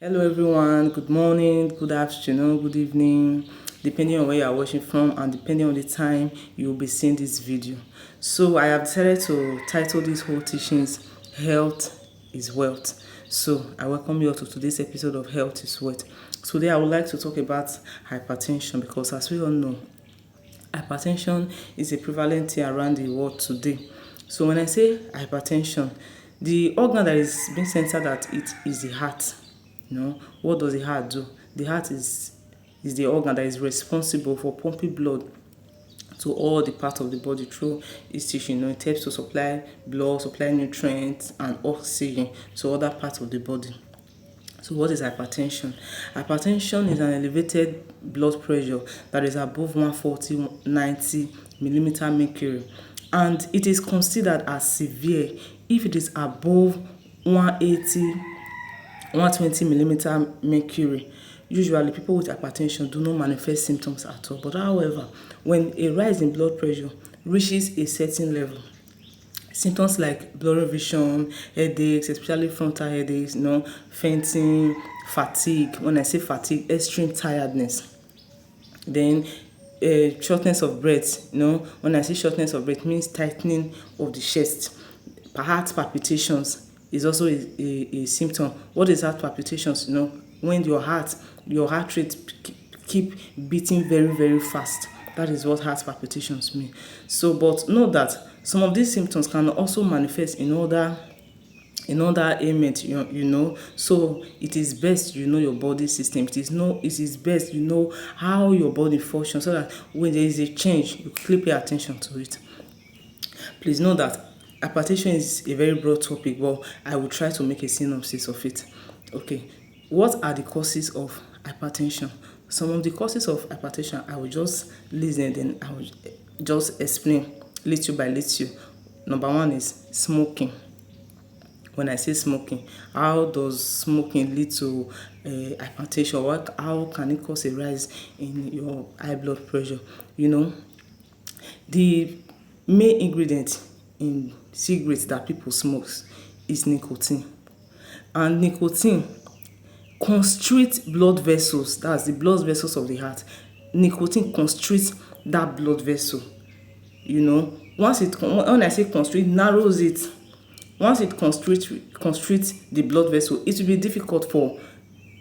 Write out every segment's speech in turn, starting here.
Hello everyone, good morning, good afternoon, good evening, depending on where you are watching from and depending on the time you will be seeing this video. So I have decided to title this whole teachings Health is Wealth. So I welcome you all to today's episode of Health is Wealth. Today I would like to talk about hypertension because as we all know, hypertension is a prevalent thing around the world today. So when I say hypertension, the organ that is being centered at it is the heart. What does the heart do? The heart is the organ that is responsible for pumping blood to all the parts of the body through its tissue. It helps to supply blood, supply nutrients and oxygen to other parts of the body. So what is hypertension? Hypertension is an elevated blood pressure that is above 140/90 millimeter mercury, and it is considered as severe if it is above 180/120 millimeter mercury. Usually, people with hypertension do not manifest symptoms at all. But however, when a rise in blood pressure reaches a certain level, symptoms like blurry vision, headaches, especially frontal headaches, fainting, fatigue. When I say fatigue, extreme tiredness. Then shortness of breath. When I say shortness of breath, it means tightening of the chest. Heart palpitations is also a symptom. What is heart palpitations? When your heart rate keep beating very, very fast. That is what heart palpitations mean. So, but know that some of these symptoms can also manifest in other ailments, So it is best you know your body system. It is best you know how your body functions so that when there is a change, you quickly pay attention to it. Please know that hypertension is a very broad topic, but I will try to make a synopsis of it. Okay, what are the causes of hypertension? Some of the causes of hypertension, I will just listen, then I will just explain little by little. Number one is smoking. When I say smoking, how does smoking lead to hypertension? How can it cause a rise in your high blood pressure? The main ingredient in cigarettes that people smoke is nicotine. And nicotine constricts blood vessels. That's the blood vessels of the heart. Nicotine constricts that blood vessel. When I say constrict, narrows it. Once it constricts the blood vessel, it will be difficult for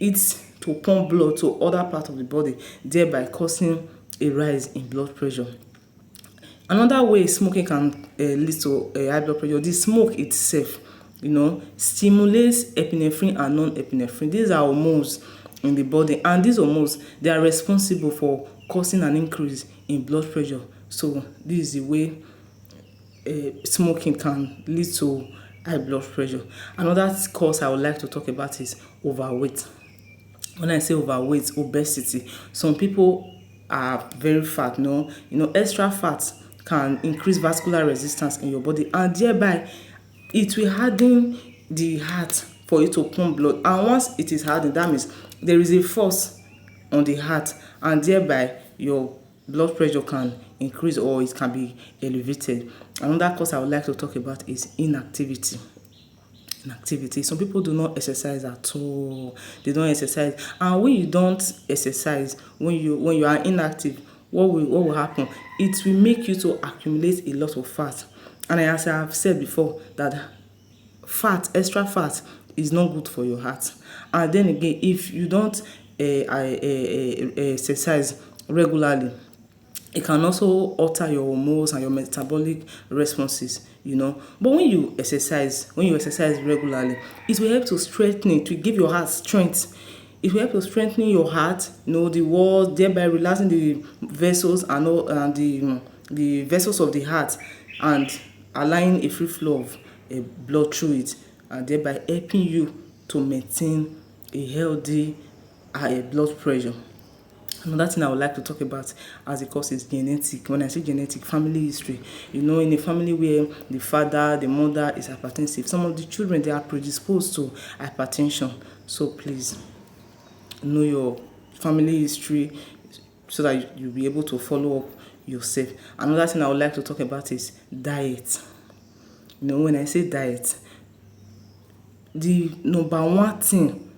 it to pump blood to other parts of the body, thereby causing a rise in blood pressure. Another way smoking can lead to high blood pressure, the smoke itself, stimulates epinephrine and non-epinephrine. These are hormones in the body, and these hormones, they are responsible for causing an increase in blood pressure. So this is the way smoking can lead to high blood pressure. Another cause I would like to talk about is overweight. When I say overweight, obesity, some people are very fat. Extra fat can increase vascular resistance in your body, and thereby it will harden the heart for it to pump blood. And once it is hardened, that means there is a force on the heart, and thereby your blood pressure can increase or it can be elevated. Another cause I would like to talk about is inactivity. Some people do not exercise at all. They don't exercise, and when you don't exercise, when you are inactive, what will happen? It will make you to accumulate a lot of fat. And as I have said before, that extra fat is not good for your heart. And then again, if you don't exercise regularly, it can also alter your hormones and your metabolic responses. But when you exercise regularly, it will help to strengthen it, to give your heart strength. It will help to strengthen your heart, the walls, thereby relaxing the vessels and the vessels of the heart, and allowing a free flow of blood through it, and thereby helping you to maintain a healthy blood pressure. Another thing I would like to talk about as a cause is genetic. When I say genetic, family history. In a family where the father, the mother is hypertensive, some of the children, they are predisposed to hypertension. So please know your family history so that you'll be able to follow up yourself. Another thing I would like to talk about is diet. When I say diet, the number one thing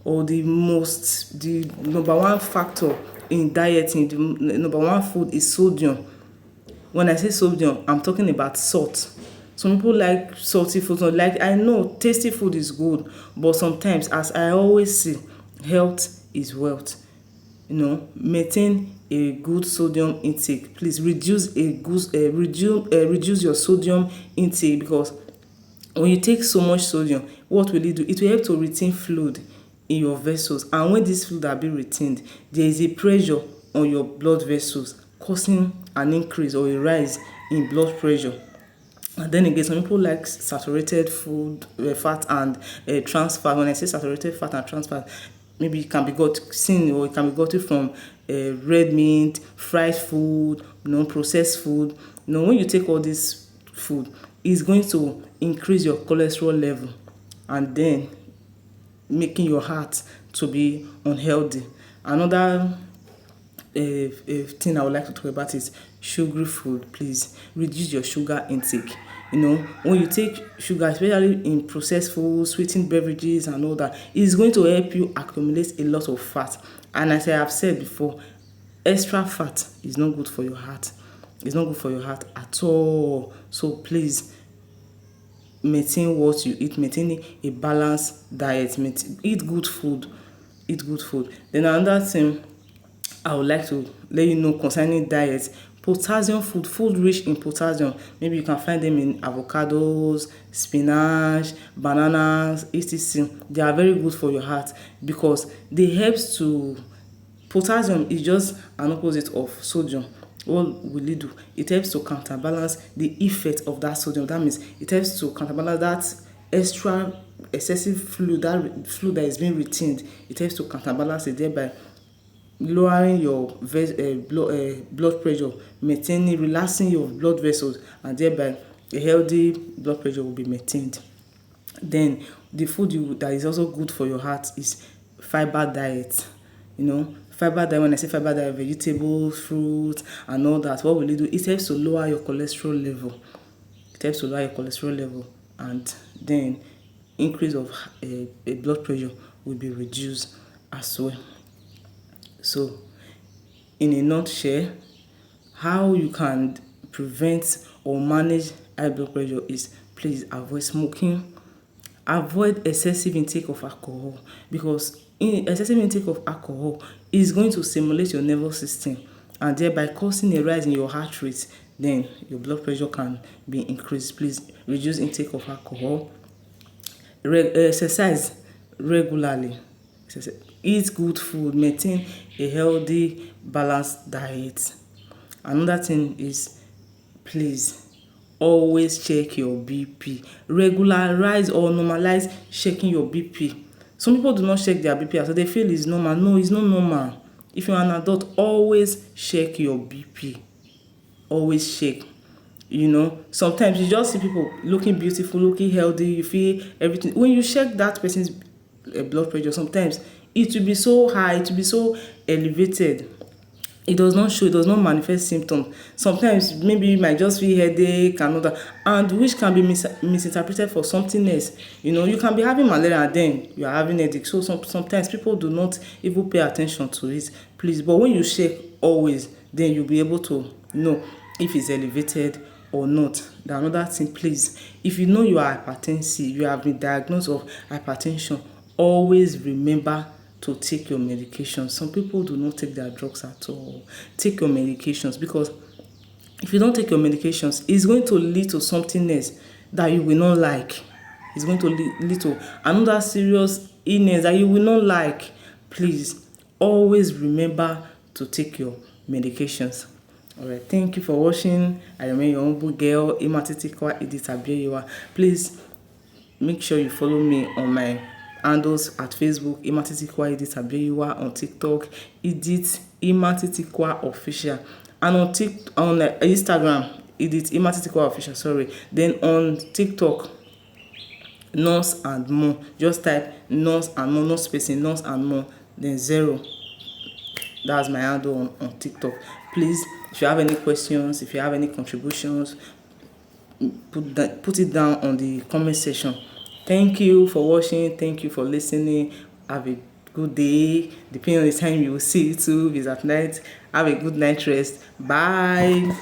or the number one factor in dieting, the number one food is sodium. When I say sodium, I'm talking about salt. Some people like salty food. So like, I know tasty food is good, but sometimes, as I always say, health is wealth. Maintain a good sodium intake. Please reduce your sodium intake, because when you take so much sodium, what will it do? It will help to retain fluid in your vessels, and when this fluid are being retained, there is a pressure on your blood vessels, causing an increase or a rise in blood pressure. And then again, some people like saturated food, fat and trans fat. When I say saturated fat and trans fat, maybe it can be gotten from red meat, fried food, processed food. When you take all this food, it's going to increase your cholesterol level, and then making your heart to be unhealthy. Another thing I would like to talk about is sugary food. Please reduce your sugar intake. When you take sugar, especially in processed food, sweetened beverages and all that, it's going to help you accumulate a lot of fat. And as I have said before, extra fat is not good for your heart. It's not good for your heart at all. So please maintain what you eat, maintain a balanced diet, eat good food, Then another thing I would like to let you know concerning diet: potassium food rich in potassium. Maybe you can find them in avocados, spinach, bananas, etc. They are very good for your heart, because they helps to potassium is just an opposite of sodium. What will it do? It helps to counterbalance the effect of that sodium. That means it helps to counterbalance that excessive fluid, that is being retained. It helps to counterbalance it, thereby lowering your blood pressure, relaxing your blood vessels, and thereby a healthy blood pressure will be maintained. Then the food that is also good for your heart is fiber diet. Fiber diet, when I say fiber diet, vegetables, fruit and all that, what will it do? It helps to lower your cholesterol level. And then increase of blood pressure will be reduced as well. So, in a nutshell, how you can prevent or manage high blood pressure is: please avoid smoking, avoid excessive intake of alcohol, because excessive intake of alcohol is going to stimulate your nervous system, and thereby causing a rise in your heart rate. Then your blood pressure can be increased. Please reduce intake of alcohol. Exercise regularly. Eat good food. Maintain a healthy, balanced diet. Another thing is, please always check your BP. Regularize or normalize checking your BP. Some people do not check their BP, so they feel it's normal. No, it's not normal. If you're an adult, always check your BP. Always check. Sometimes you just see people looking beautiful, looking healthy, you feel everything. When you check that person's blood pressure, sometimes it will be so high, it will be so elevated. It does not manifest symptoms. Sometimes maybe you might just feel headache and all that, and which can be misinterpreted for something else. You can be having malaria and then you are having headache. So sometimes people do not even pay attention to it. Please, but when you check always, then you'll be able to know if it's elevated or not. Another thing, please, if you know you are hypertensive, you have been diagnosed of hypertension, always remember to take your medications. Some people do not take their drugs at all. Take your medications, because if you don't take your medications, it's going to lead to something else that you will not like. It's going to lead to another serious illness that you will not like. Please, always remember to take your medications. Alright, thank you for watching. I remain your humble girl, Imatitikwa Edith Abiyewa. Please make sure you follow me on my handles at Facebook, Imatitikwa Edith Abiyewa, on TikTok, Edith Imatitikwa Official, and on Instagram, Edith Imatitikwa Official, sorry. Then on TikTok, Nurse and More. Just type Nurse and More, no spacing, Nurse and More, then 0. That's my handle on TikTok. Please, if you have any questions, if you have any contributions, put it down on the comment section. Thank you for watching. Thank you for listening. Have a good day, depending on the time you will see it too. If it's at night, have a good night rest. Bye.